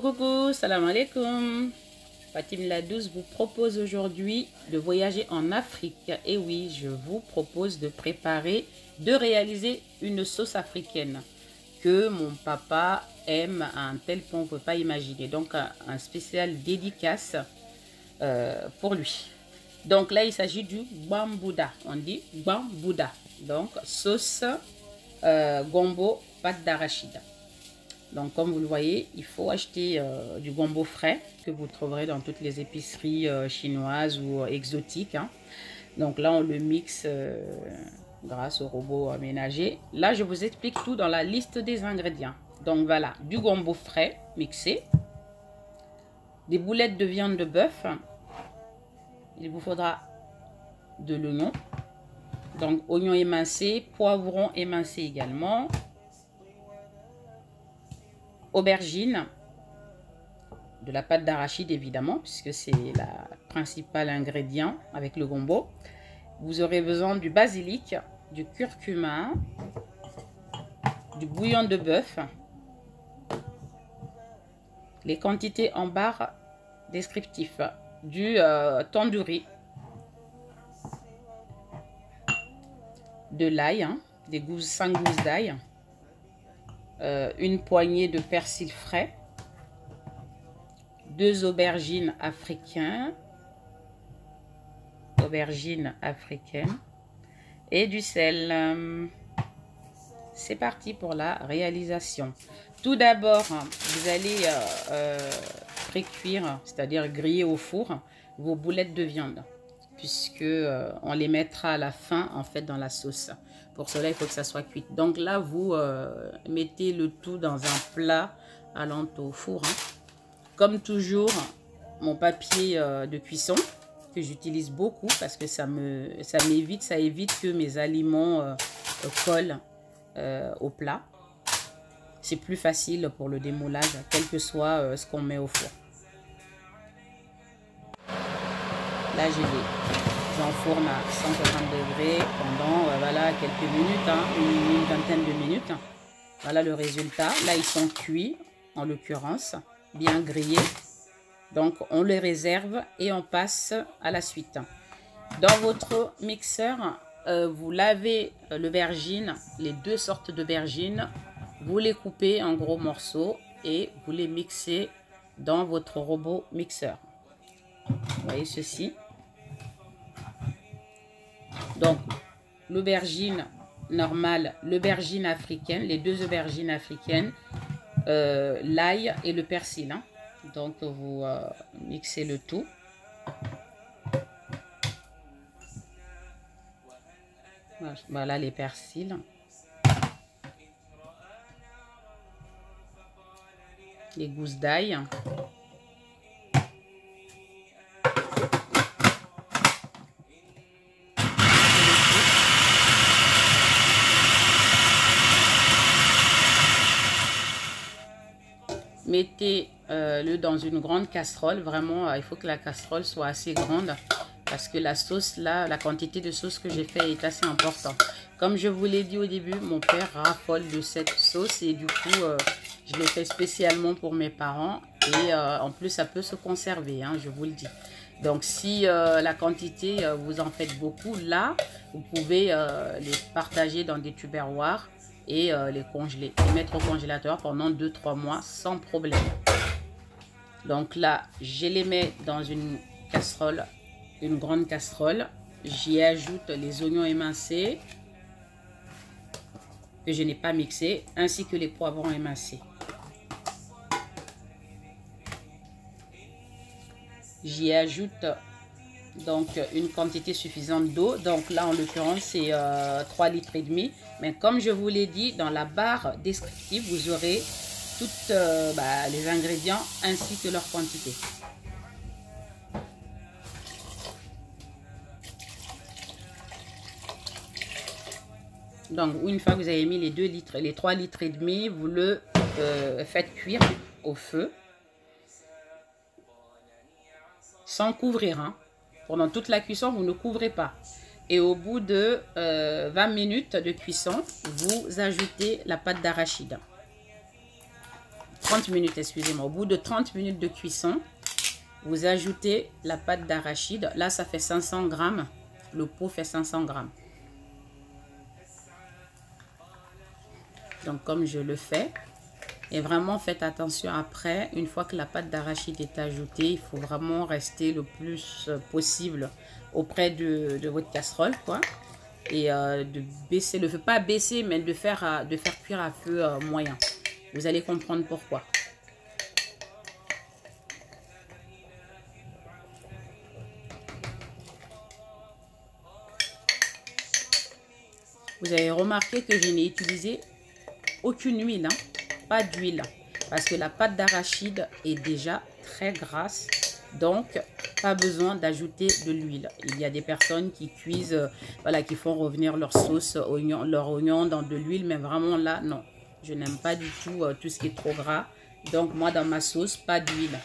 Coucou, salam alaikum. Fatim la douce vous propose aujourd'hui de voyager en Afrique. Et oui, je vous propose de préparer, de réaliser une sauce africaine que mon papa aime à un tel point qu'on ne peut pas imaginer. Donc un spécial dédicace pour lui. Donc là, il s'agit du bambouda. On dit bambouda. Donc sauce gombo, pâte d'arachide. Donc, comme vous le voyez, il faut acheter du gombo frais que vous trouverez dans toutes les épiceries chinoises ou exotiques. Hein. Donc là, on le mixe grâce au robot aménagé. Là, je vous explique tout dans la liste des ingrédients. Donc voilà, du gombo frais mixé, des boulettes de viande de bœuf. Il vous faudra de l'oignon. Donc, oignon émincé, poivron émincé également. Aubergine, de la pâte d'arachide évidemment, puisque c'est le principal ingrédient avec le gombo. Vous aurez besoin du basilic, du curcuma, du bouillon de bœuf. Les quantités en barre descriptif, du tandoori, de l'ail, hein, des 5 gousses d'ail. Une poignée de persil frais, 2 aubergines africaines, et du sel. C'est parti pour la réalisation. Tout d'abord, vous allez pré-cuire, c'est-à-dire griller au four, vos boulettes de viande, puisque on les mettra à la fin en fait dans la sauce. Pour cela, il faut que ça soit cuit. Donc là, vous mettez le tout dans un plat allant au four. Hein. Comme toujours, mon papier de cuisson que j'utilise beaucoup parce que ça évite que mes aliments collent au plat. C'est plus facile pour le démoulage, quel que soit ce qu'on met au four. Là, j'enfourne à 150 degrés pendant voilà, quelques minutes, hein, une vingtaine de minutes. Voilà le résultat. Là, ils sont cuits, en l'occurrence, bien grillés. Donc, on les réserve et on passe à la suite. Dans votre mixeur, vous lavez l'aubergine, les 2 sortes d'aubergines. Vous les coupez en gros morceaux et vous les mixez dans votre robot mixeur. Vous voyez ceci. Donc, l'aubergine normale, l'aubergine africaine, les 2 aubergines africaines, l'ail et le persil. Hein. Donc, vous mixez le tout. Voilà les persils. Les gousses d'ail. Mettez-le dans une grande casserole. Vraiment, il faut que la casserole soit assez grande parce que la sauce, là, la quantité de sauce que j'ai fait est assez importante. Comme je vous l'ai dit au début, mon père raffole de cette sauce et du coup, je l'ai fait spécialement pour mes parents. Et en plus, ça peut se conserver, hein, je vous le dis. Donc, si la quantité, vous en faites beaucoup, là, vous pouvez les partager dans des tupperwares et les congeler, les mettre au congélateur pendant 2-3 mois sans problème. Donc là, je les mets dans une casserole, une grande casserole. J'y ajoute les oignons émincés que je n'ai pas mixés, ainsi que les poivrons émincés. J'y ajoute donc une quantité suffisante d'eau. Donc là, en l'occurrence, c'est 3,5 litres. Mais comme je vous l'ai dit, dans la barre descriptive, vous aurez tous les ingrédients ainsi que leur quantité. Donc, une fois que vous avez mis les 2 litres, les 3,5 litres, vous le faites cuire au feu. Sans couvrir, hein. Pendant toute la cuisson, vous ne couvrez pas. Et au bout de 20 minutes de cuisson, vous ajoutez la pâte d'arachide. 30 minutes, excusez-moi. Au bout de 30 minutes de cuisson, vous ajoutez la pâte d'arachide. Là, ça fait 500 grammes. Le pot fait 500 grammes. Donc, comme je le fais. Et vraiment, faites attention après. Une fois que la pâte d'arachide est ajoutée, il faut vraiment rester le plus possible auprès de votre casserole, quoi. Et de baisser le feu. Pas baisser, mais de faire cuire à feu moyen. Vous allez comprendre pourquoi. Vous avez remarqué que je n'ai utilisé aucune huile, hein, pas d'huile. Parce que la pâte d'arachide est déjà très grasse. Donc, pas besoin d'ajouter de l'huile. Il y a des personnes qui cuisent, voilà, qui font revenir leur sauce, leur oignon dans de l'huile. Mais vraiment là, non. Je n'aime pas du tout tout ce qui est trop gras. Donc, moi, dans ma sauce, pas d'huile.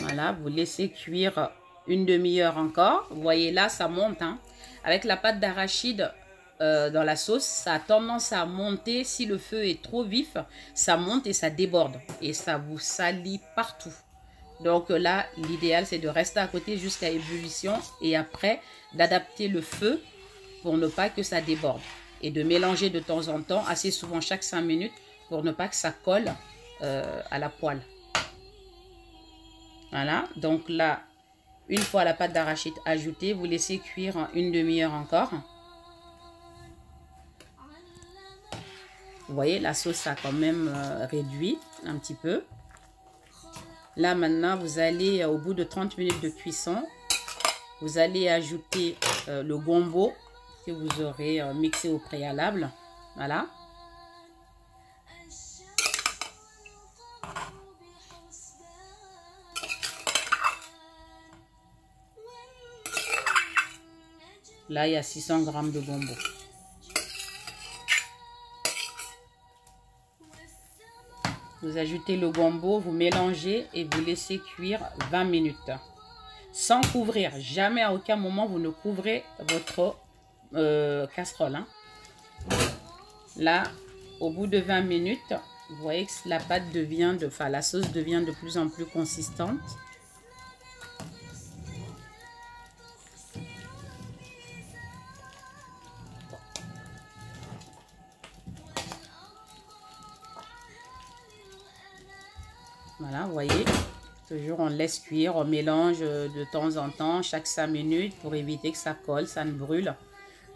Voilà, vous laissez cuire une demi-heure encore. Vous voyez là, ça monte. Hein. Avec la pâte d'arachide dans la sauce, ça a tendance à monter. Si le feu est trop vif, ça monte et ça déborde. Et ça vous salit partout. Donc là, l'idéal, c'est de rester à côté jusqu'à ébullition. Et après, d'adapter le feu pour ne pas que ça déborde. Et de mélanger de temps en temps, assez souvent chaque 5 minutes, pour ne pas que ça colle à la poêle. Voilà, donc là, une fois la pâte d'arachide ajoutée, vous laissez cuire une demi-heure encore. Vous voyez, la sauce a quand même réduit un petit peu. Là, maintenant, vous allez, au bout de 30 minutes de cuisson, vous allez ajouter le gombo que vous aurez mixé au préalable. Voilà. Là, il y a 600 grammes de gombo. Vous ajoutez le gombo, vous mélangez et vous laissez cuire 20 minutes. Sans couvrir. Jamais à aucun moment vous ne couvrez votre casserole. Hein. Là, au bout de 20 minutes, vous voyez que la pâte devient, la sauce devient de plus en plus consistante. Voilà, vous voyez, toujours on laisse cuire, on mélange de temps en temps, chaque 5 minutes pour éviter que ça colle, ça ne brûle.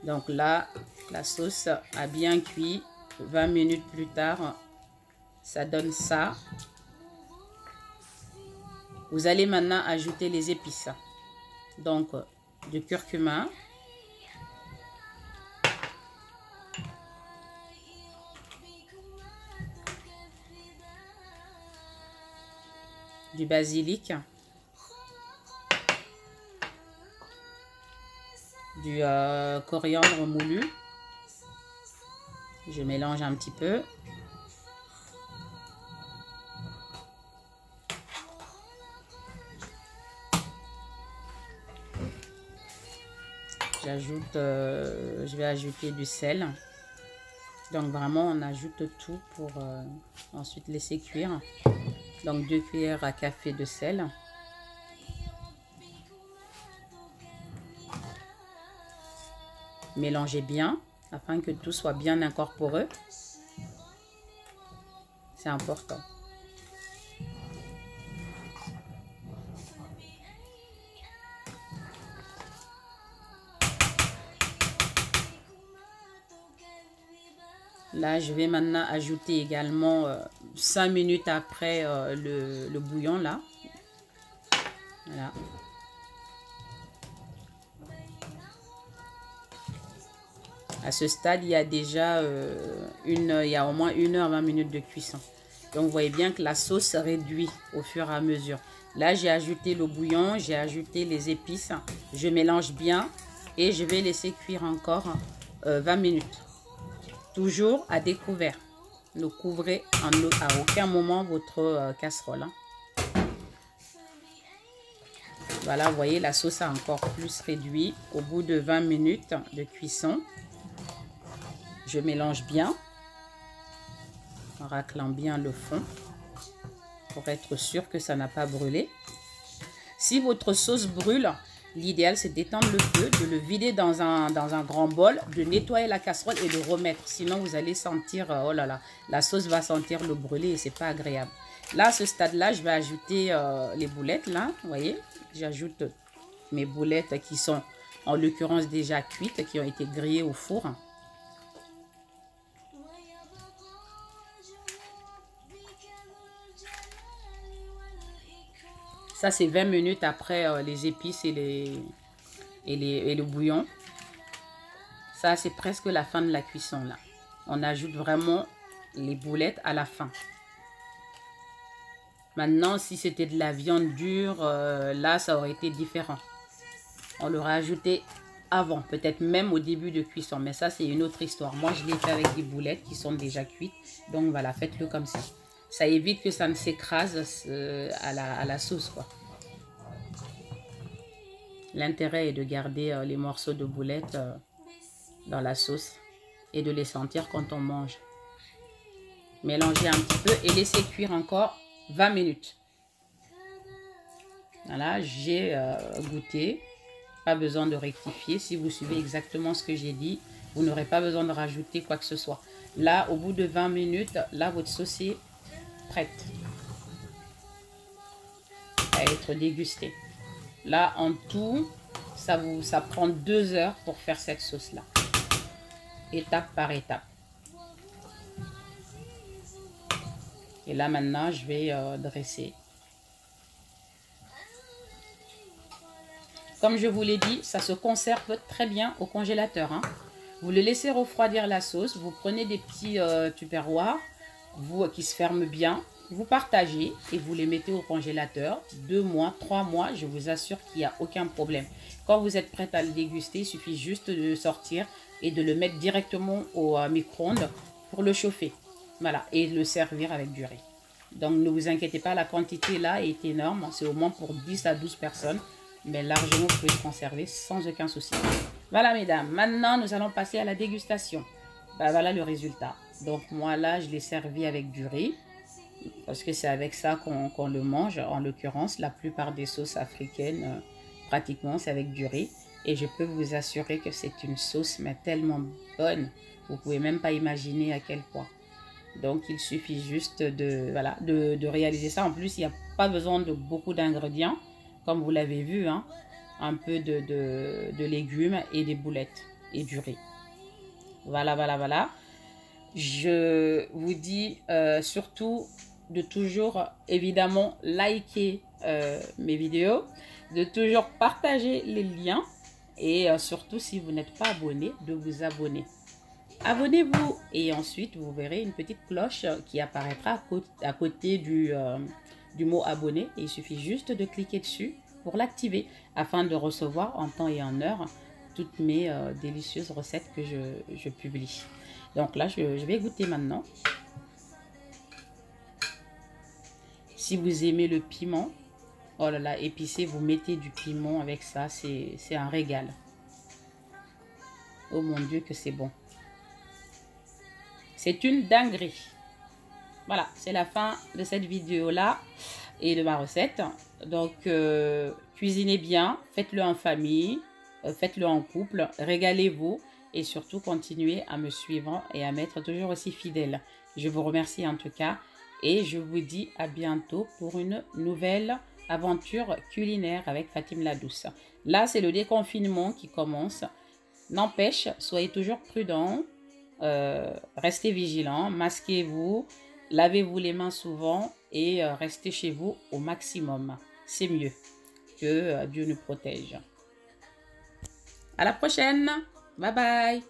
Donc là, la sauce a bien cuit. 20 minutes plus tard, ça donne ça. Vous allez maintenant ajouter les épices. Donc, du curcuma. Du basilic, du coriandre moulu. Je mélange un petit peu. J'ajoute, je vais ajouter du sel. Donc vraiment, on ajoute tout pour ensuite laisser cuire. Donc 2 cuillères à café de sel. Mélangez bien afin que tout soit bien incorporé. C'est important. Là, je vais maintenant ajouter également 5 minutes après le bouillon là. Voilà. À ce stade, il y a déjà il y a au moins 1 heure 20 minutes de cuisson. Donc, vous voyez bien que la sauce réduit au fur et à mesure. Là, j'ai ajouté le bouillon, j'ai ajouté les épices. Je mélange bien et je vais laisser cuire encore 20 minutes. Toujours à découvert. Ne couvrez à aucun moment votre casserole. Hein. Voilà, vous voyez, la sauce a encore plus réduit. Au bout de 20 minutes de cuisson, je mélange bien, en raclant bien le fond, pour être sûr que ça n'a pas brûlé. Si votre sauce brûle, l'idéal c'est d'éteindre le feu, de le vider dans un grand bol, de nettoyer la casserole et de remettre. Sinon vous allez sentir, oh là là, la sauce va sentir le brûlé et c'est pas agréable. Là, à ce stade-là, je vais ajouter les boulettes, là, vous voyez. J'ajoute mes boulettes qui sont en l'occurrence déjà cuites, qui ont été grillées au four. Ça, c'est 20 minutes après les épices et le bouillon. Ça, c'est presque la fin de la cuisson, là. On ajoute vraiment les boulettes à la fin. Maintenant, si c'était de la viande dure, là, ça aurait été différent. On l'aurait ajouté avant, peut-être même au début de cuisson. Mais ça, c'est une autre histoire. Moi, je l'ai fait avec des boulettes qui sont déjà cuites. Donc, voilà, faites-le comme ça. Ça évite que ça ne s'écrase à la sauce, quoi. L'intérêt est de garder les morceaux de boulettes dans la sauce et de les sentir quand on mange. Mélangez un petit peu et laissez cuire encore 20 minutes. Voilà, j'ai goûté. Pas besoin de rectifier. Si vous suivez exactement ce que j'ai dit, vous n'aurez pas besoin de rajouter quoi que ce soit. Là, au bout de 20 minutes, là, votre sauce est prête à être dégustée. Là, en tout, ça prend 2 heures pour faire cette sauce-là. Étape par étape. Et là, maintenant, je vais dresser. Comme je vous l'ai dit, ça se conserve très bien au congélateur, hein. Vous le laissez refroidir la sauce. Vous prenez des petits tupperwares qui se ferment bien. Vous partagez et vous les mettez au congélateur. 2 mois, 3 mois, je vous assure qu'il n'y a aucun problème. Quand vous êtes prête à le déguster, il suffit juste de le sortir et de le mettre directement au micro-ondes pour le chauffer. Voilà, et le servir avec du riz. Donc ne vous inquiétez pas, la quantité là est énorme. C'est au moins pour 10 à 12 personnes. Mais largement, vous pouvez le conserver sans aucun souci. Voilà, mesdames. Maintenant, nous allons passer à la dégustation. Ben, voilà le résultat. Donc, moi, là, je l'ai servi avec du riz. Parce que c'est avec ça qu'on le mange. En l'occurrence, la plupart des sauces africaines, pratiquement, c'est avec du riz. Et je peux vous assurer que c'est une sauce, mais tellement bonne. Vous ne pouvez même pas imaginer à quel point. Donc, il suffit juste de réaliser ça. En plus, il n'y a pas besoin de beaucoup d'ingrédients. Comme vous l'avez vu, hein, un peu de légumes et des boulettes et du riz. Voilà, voilà, voilà. Je vous dis surtout de toujours, évidemment, liker mes vidéos, de toujours partager les liens et surtout, si vous n'êtes pas abonné, de vous abonner. Abonnez-vous et ensuite, vous verrez une petite cloche qui apparaîtra à côté du mot abonné. Et il suffit juste de cliquer dessus pour l'activer afin de recevoir en temps et en heure toutes mes délicieuses recettes que je publie. Donc là, je vais goûter maintenant. Si vous aimez le piment, oh là là, épicé, vous mettez du piment avec ça, c'est un régal. Oh mon Dieu que c'est bon. C'est une dinguerie. Voilà, c'est la fin de cette vidéo-là et de ma recette. Donc, cuisinez bien, faites-le en famille, faites-le en couple, régalez-vous et surtout continuez à me suivre et à m'être toujours aussi fidèle. Je vous remercie en tout cas et je vous dis à bientôt pour une nouvelle aventure culinaire avec Fatim la Douce. Là, c'est le déconfinement qui commence. N'empêche, soyez toujours prudents, restez vigilants, masquez-vous, lavez-vous les mains souvent et restez chez vous au maximum. C'est mieux. Que Dieu nous protège. À la prochaine. Bye bye.